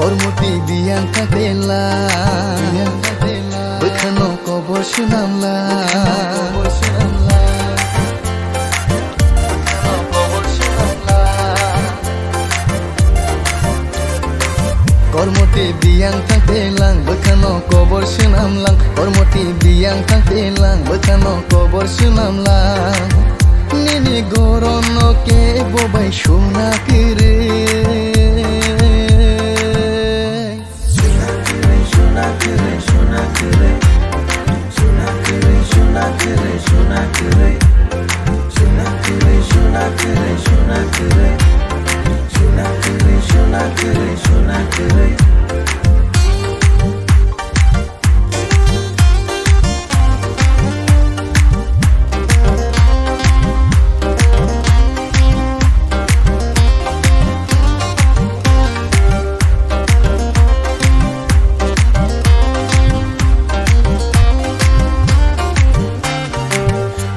Kormoti biang kakela Bekano kobor sunamla Kormoti biang kaktelang Bekano kobor sunamlang Kormoti biang kaktelang Bekano kobor sunamlang Nini gorono ke bobai shuna kere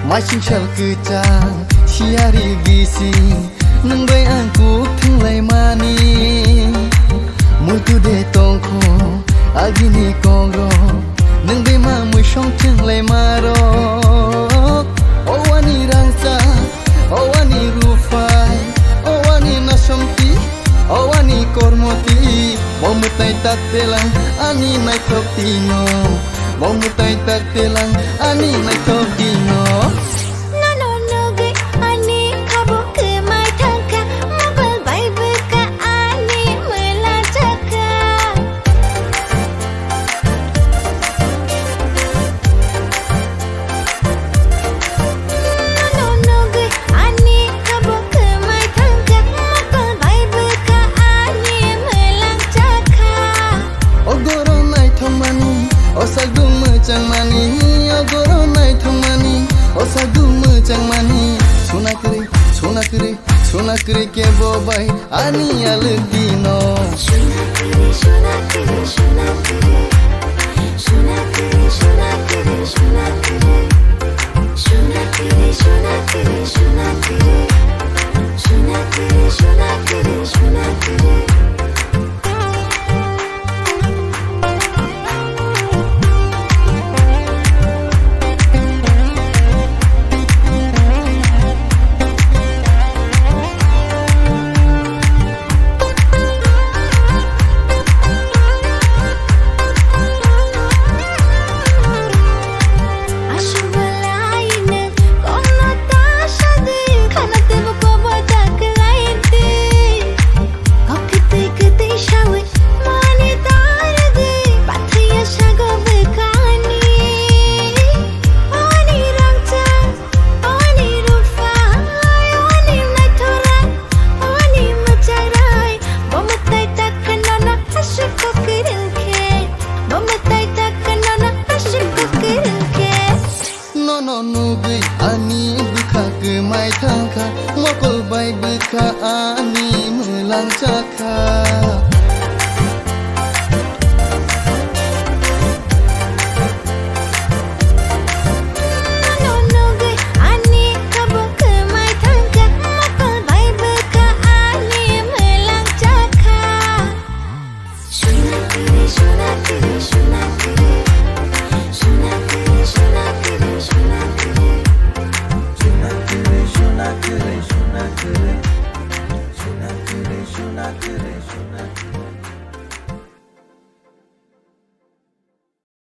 Macam shal kecang, siari bising Nang bay angkuk tenglai mani Mutu de tongko, agini kongro Nang bay mamu syong tenglai marok Owani rangsa, owani rufai Owani nasomti, owani kormoti Momutai tak telang, ani naik tok tino Momutai tak telang, ani naik tok tino Osagu macam mani, ogoro nai thong mani. Osagu macam mani, suna kere ke bobai, ani alek dino. Suna kere, suna kere, suna kere, suna kere, suna kere, suna kere, suna kere, suna kere, suna kere, suna kere, suna kere, suna kere. Nugui ani buka ke mai tangka Mokol bai buka ani melang caka Suna kere,